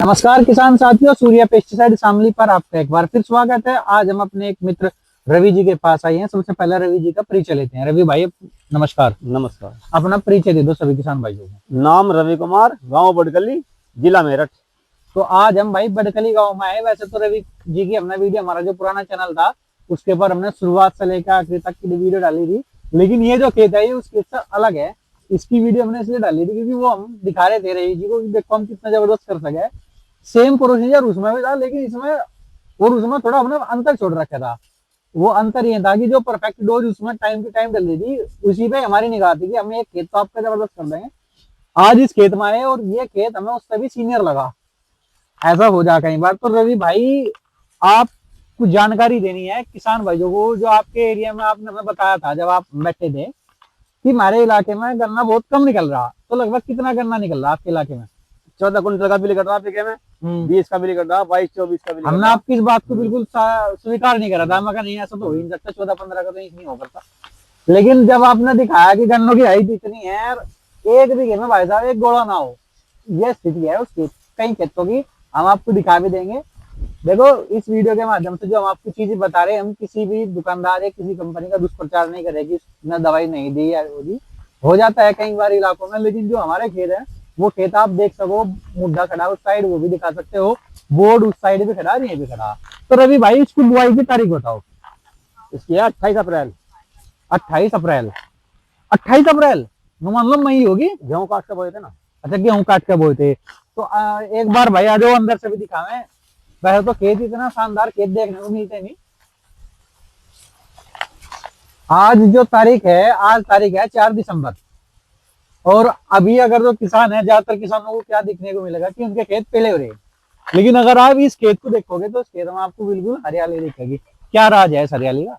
नमस्कार किसान साथियों, सूर्या पेस्टिसाइड शामली पर आपका एक बार फिर स्वागत है। आज हम अपने एक मित्र रवि जी के पास आए हैं। सबसे पहले रवि जी का परिचय लेते हैं। रवि भाई नमस्कार। नमस्कार। अपना परिचय दे दो सभी किसान भाइयों को। नाम रवि कुमार, गांव बड़कली, जिला मेरठ। तो आज हम भाई बड़कली गाँव में आए। वैसे तो रवि जी की हमने वीडियो, हमारा जो पुराना चैनल था उसके ऊपर हमने शुरुआत से लेकर आखिर तक की वीडियो डाली थी, लेकिन ये जो खेत है ये उस खेत से अलग है। इसकी वीडियो हमने इसलिए डाली थी क्योंकि वो हम दिखा रहे थे रवि जी को, देखो हम कितना जबरदस्त कर सके। सेम प्रोसीजर उसमें भी था, लेकिन इसमें और उसमें थोड़ा हमने अंतर छोड़ रखा था। वो अंतर ये था कि जो परफेक्ट डोज उसमें टाइम टू टाइम डल रही थी, उसी पे हमारी निगाह थी कि हमें एक खेत तो आपका जबरदस्त कर देंगे। आज इस खेत में आए और ये खेत हमें उससे भी सीनियर लगा। ऐसा हो जा कई बार। तो रवि भाई, आप कुछ जानकारी देनी है किसान भाइयों को। जो आपके एरिया में आपने हमें बताया था जब आप बैठे थे कि हमारे इलाके में गन्ना बहुत कम निकल रहा, तो लगभग कितना गन्ना निकल रहा आपके इलाके में? 14 कुंटल का बिल कट रहा बीघे में, 20 का बिल कट रहा, 22-24 का बिल। हमने आपकी इस बात को बिल्कुल स्वीकार नहीं करा था। मैं कहा नहीं, ऐसा तो हो ही नहीं सकता, 14-15 का तो नहीं हो करता। लेकिन जब आपने दिखाया कि गन्नों की हाइट इतनी है, एक बीघे में भाई साहब एक गोला ना हो, यह स्थिति है उसकी कई खेतों की। हम आपको दिखा भी देंगे। देखो, इस वीडियो के माध्यम से जो हम आपको चीजें बता रहे हैं, हम किसी भी दुकानदार या किसी कंपनी का दुष्प्रचार नहीं करेगी। न दवाई नहीं दी या वो दी, हो जाता है कई बार इलाकों में। लेकिन जो हमारे खेत है वो खेत आप देख सको, मुद्दा खड़ा उस साइड, वो भी दिखा सकते हो, बोर्ड उस साइड भी खड़ा, ये भी खड़ा। तो रवि भाई, इसकी बुआई की तारीख बताओ। इसकी 28 अप्रैल। 28 अप्रैल 28 अप्रैल मान लो मई होगी। गेहूं काट के बोए थे ना। अच्छा, गेहूं काट के बोए थे। तो एक बार भाई आ जाओ, अंदर से भी दिखावे। वैसे तो खेत इतना शानदार खेत देखने को मिलते नहीं। आज जो तारीख है, आज तारीख है 4 दिसंबर। और अभी अगर जो किसान है, ज्यादातर किसानों को क्या दिखने को मिलेगा कि उनके खेत पीले हो रहे हैं। लेकिन अगर आप इस खेत को देखोगे तो इस खेत में आपको बिल्कुल हरियाली दिखेगी। क्या राज है इस हरियाली का?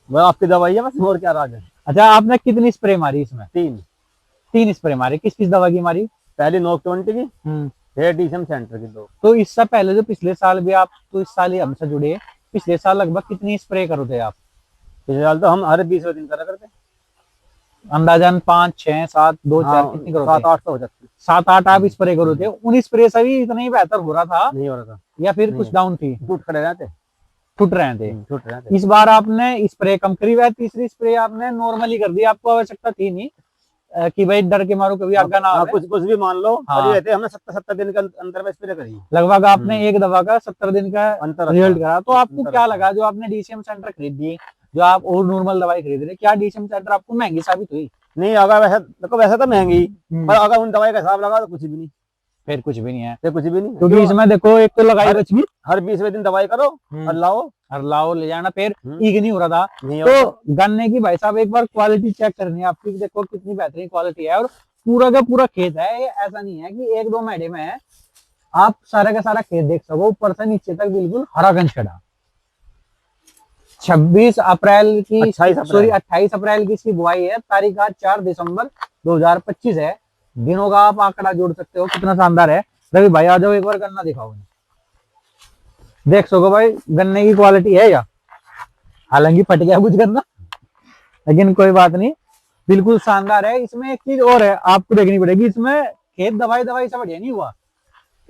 वो आपकी दवाई है बस, और क्या राज है। अच्छा, आपने कितनी स्प्रे मारी इसमें? 3 स्प्रे मारी। किस किस दवा की मारी? पहली नोक 20 की, फिर डीसीएम सेंटर की 2। तो इससे पहले जो पिछले साल भी आप, तो इस साल ही हमसे जुड़े, पिछले साल लगभग कितनी स्प्रे करो थे आप? पिछले साल तो हम हर 20 दिन करा करते। अंदाजन 5, 6, 7, 2, 4 कितनी करो? 7-8 तो हो जाती। 7-8 आप स्प्रे करो थे। उन स्प्रे से भी इतना ही बेहतर हो रहा था? नहीं हो रहा था। या फिर कुछ डाउन थी? टूट खड़े रहते, टूट रहे थे। टूट रहे थे। इस बार आपने स्प्रे कम करी हुआ है। तीसरी स्प्रे आपने नॉर्मली कर दी, आपको आवश्यकता थी नहीं कि भाई डर के मारो कभी आगा ना आवे। कुछ भी मान लो। हाँ। रहते हमने 70 दिन के अंतर में स्प्रे करी। लगभग आपने एक दवा का 70 दिन का अंतर रिजल्ट करा। तो आपको क्या लगा जो आपने डीसीएम सेंटर खरीद दी, जो आप और नॉर्मल दवाई खरीद रहे, क्या डीसीएम सेंटर आपको महंगी साबित हुई? नहीं, अगर वैसे देखो, वैसे तो महंगी, पर अगर उन दवाई का हिसाब लगा तो कुछ भी नहीं। फिर कुछ भी नहीं है, फिर कुछ भी नहीं, क्योंकि इसमें देखो एक तो लगाई बच गई। हर 20वें दिन दवाई करो और लाओ ले जाना, फिर ईग नहीं हो रहा था। नहीं तो गन्ने की भाई साहब एक बार क्वालिटी चेक करनी है आपकी, देखो कितनी बेहतरीन क्वालिटी है। और पूरा का पूरा खेत है, ये ऐसा नहीं है कि 1-2 मेढे में है। आप सारा का सारा खेत देख सको, ऊपर से नीचे तक बिल्कुल हरा गंज खड़ा। 28 अप्रैल की इसकी बुआई है। तारीख आज 4 दिसंबर 2025 है। दिनों का आप आंकड़ा जोड़ सकते हो, कितना शानदार है। रवि भाई आ जाओ, एक बार गन्ना दिखाओ। देख सको भाई, गन्ने की क्वालिटी है या, हालांकि फट गया कुछ गन्ना, लेकिन कोई बात नहीं, बिल्कुल शानदार है। इसमें एक चीज और है आपको देखनी पड़ेगी, इसमें खेत दवाई से बढ़िया नहीं हुआ।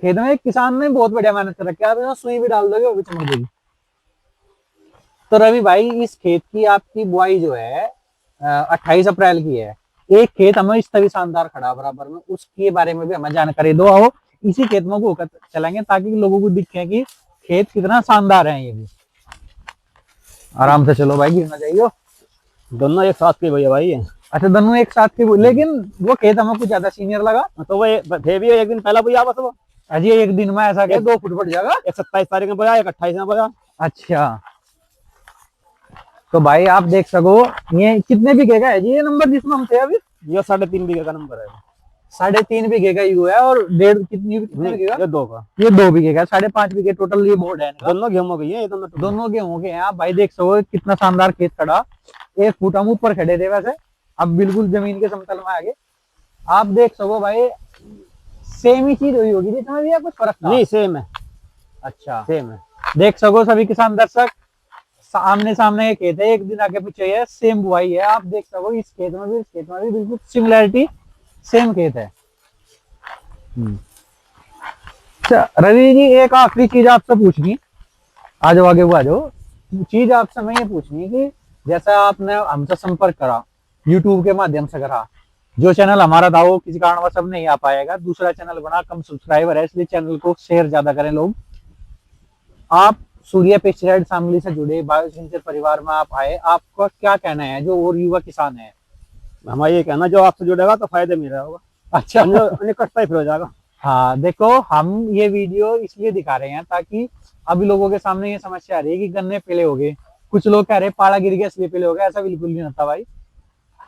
खेत में किसान ने बहुत बढ़िया मेहनत कर रखी है। सुई भी डाल दोगे वो भी चमक देगी। तो रवि भाई, इस खेत की आपकी बुआई जो है 28 अप्रैल की है। एक खेत हमें इस तभी शानदार खड़ा बराबर में, उसके बारे में भी हमें जानकारी दो। आओ इसी खेत में होकर चलेंगे ताकि लोगों को दिखे कि खेत कितना शानदार है। ये भी आराम से चलो भाई, गिरना चाहिए। दोनों एक साथ के भैया भाई है। अच्छा, दोनों एक साथ के, लेकिन वो खेत हमें कुछ ज्यादा सीनियर लगा। तो वो फिर भी एक दिन पहला भैया बस वो अजी एक दिन में ऐसा क्या 2 फुट बढ़ जाएगा? एक 27 तारीख में बोया, एक 28 में बोया। अच्छा, तो भाई आप देख सको, ये कितने बीघे का है जी ये नंबर जिसमें हम थे अभी? ये 3.5 बीघे का नंबर है। 3.5 बीघे का ही है। और डेढ़ कितने बीघे का? ये 2 का। ये 2 बीघे का, 5.5 बीघे टोटल ये बोर्ड है। दोनों गेहूं के हैं, दोनों गेहूं के हैं। आप भाई देख सको कितना शानदार खेत खड़ा। 1 फुट हम ऊपर खड़े थे वैसे, अब बिल्कुल जमीन के समतल में आगे। आप देख सको भाई, सेम ही चीज हुई होगी जिसमें भी कुछ फर्क नहीं, सेम है। अच्छा, सेम है। देख सको सभी किसान दर्शक, सामने सामने ये खेत है, एक दिन आगे पीछे है, सेम बुआई है। आप देख सको इस खेत में भी, इस खेत में भी बिल्कुल सिमिलैरिटी, सेम खेत है। अच्छा रवि जी, एक आखिरी चीज आपसे पूछनी, आ जाओ आगे, वो आ जाओ। चीज आपसे मैं ये पूछनी कि जैसा आपने हमसे संपर्क करा, यूट्यूब के माध्यम से करा, जो चैनल हमारा था वो किसी कारणवश अब नहीं आ पाएगा, दूसरा चैनल बना, कम सब्सक्राइबर है, इसलिए चैनल को शेयर ज्यादा करें लोग। आप सूर्या पेस्टिसाइड शामली से जुड़े, बायोसिंचर परिवार में आप आए, आपका क्या कहना है जो और युवा किसान है? हमारा ये कहना, जो आपसे जुड़ेगा तो फायदे मेरा होगा, अच्छा कटता ही फिर हो जाएगा। हाँ देखो, हम ये वीडियो इसलिए दिखा रहे हैं ताकि अभी लोगों के सामने ये समस्या आ रही है कि गन्ने पीले हो गए, कुछ लोग कह रहे हैं पाला गिर गया इसलिए पीले हो गए, ऐसा बिल्कुल नहीं होता भाई।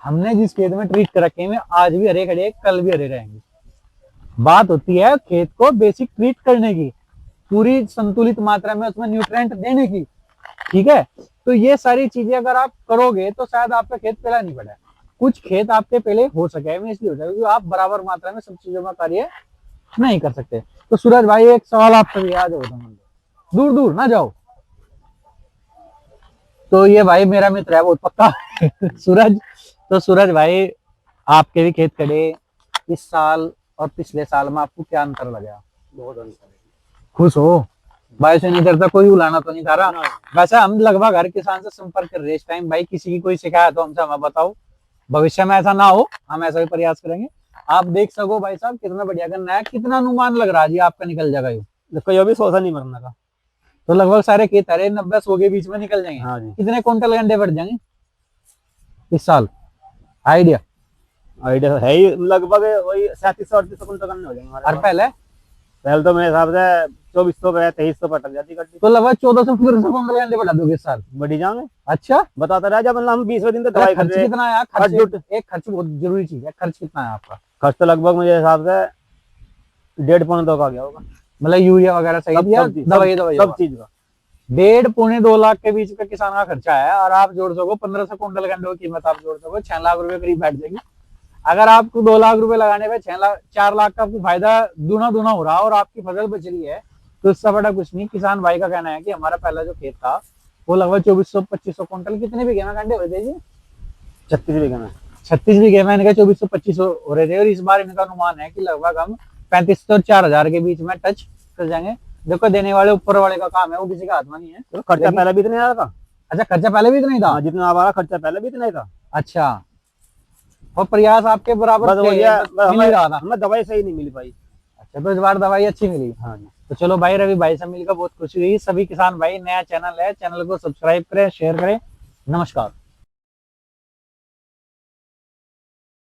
हमने जिस खेत में ट्रीट कर रखे हैं आज भी हरे खड़े, कल भी हरे रहेंगे। बात होती है खेत को बेसिक ट्रीट करने की, पूरी संतुलित मात्रा में उसमें न्यूट्रिएंट देने की, ठीक है। तो ये सारी चीजें अगर आप करोगे तो शायद आपका खेत पहला नहीं पड़ा। कुछ खेत आपके पहले हो सके में इसलिए हो जाए क्योंकि आप बराबर मात्रा में सब चीजों का कार्य नहीं कर सकते। तो सूरज भाई एक सवाल आपसे भी आ जाओ, दूर दूर ना जाओ। तो ये भाई मेरा मित्र है बहुत पक्का सूरज। तो सूरज भाई, आपके भी खेत खड़े, इस साल और पिछले साल में आपको क्या अंतर लगा? बहुत अंतर है। खुश हो? भाई से इधर तक कोई उलाना तो नहीं था रहा। वैसे हम लगभग हर किसान से संपर्क कर रहे हैं इस टाइम। भाई किसी की कोई शिकायत हो हमसे हमें बताओ, भविष्य में ऐसा ना हो, हम ऐसा भी प्रयास करेंगे। आप देख सको भाई साहब कितना बढ़िया गन्ना है, कितना अनुमान लग रहा है जी आपका निकल जाएगा ये? देखो ये भी सोचा नहीं मरने का। तो लगभग सारे खेत हरे 90-100 के बीच में निकल जाएंगे। हाँ जी। कितने क्विंटल गंडे बढ़ जाएंगे इस साल? आइडिया आइडिया है ही, लगभग वही 3700-3800 कुंटल गन्ने हो जाएंगे हमारे और पास। पहले तो मेरे हिसाब से 2400 पे 2300 पर अटक जाती गड्डी। तो लगभग 1400-1500 क्विंटल गंडे बढ़ा दोगे इस साल? बढ़ी जाएंगे। अच्छा, बताता रहा जब हम 20वें दिन तो दवाई कर खर्च रहे हैं। कितना आया? खर्च एक खर्च बहुत जरूरी चीज है, खर्च कितना है आपका? खर्च तो लगभग मुझे हिसाब से 1.5-2 का गया होगा, मतलब यूरिया वगैरह सही दिया, दवाई सब चीज का 1.5-2 लाख के बीच का किसान का खर्चा है। और आप जोड़ सको 1500 क्विंटल गंडे की कीमत, आप जोड़ सको 6 लाख रुपए करीब बैठ जाएगी। अगर आपको 2 लाख रुपए लगाने पे 4 लाख का आपको फायदा दूना हो रहा और आपकी फसल बच रही है, तो इससे बड़ा कुछ नहीं। किसान भाई का कहना है कि हमारा पहला जो खेत था वो लगभग 2400-2500 क्विंटल, कितने बीघे में गंडे हुए थे जी? 36 बीघे में। 36 बीघे में इनका 2400-2500 हो रहे थे। और इस बार इनका अनुमान है कि लगभग हम 3500 और 4000 के बीच में टच कर जाएंगे। देखो देने वाले ऊपर वाले का काम है, वो किसी का हाथ में नहीं है। तो खर्चा पहले भी इतना था। अच्छा, खर्चा पहले भी इतना ही था? जितना हमारा खर्चा पहले भी इतना ही था। अच्छा, और प्रयास आपके बराबर बस मिल रहा था? हमें दवाई सही नहीं मिल पाई। अच्छा, तो इस बार दवाई अच्छी मिली। हाँ जी। तो चलो भाई, रवि भाई से मिलकर बहुत खुशी हुई। सभी किसान भाई, नया चैनल है, चैनल को सब्सक्राइब करें, शेयर करें। नमस्कार।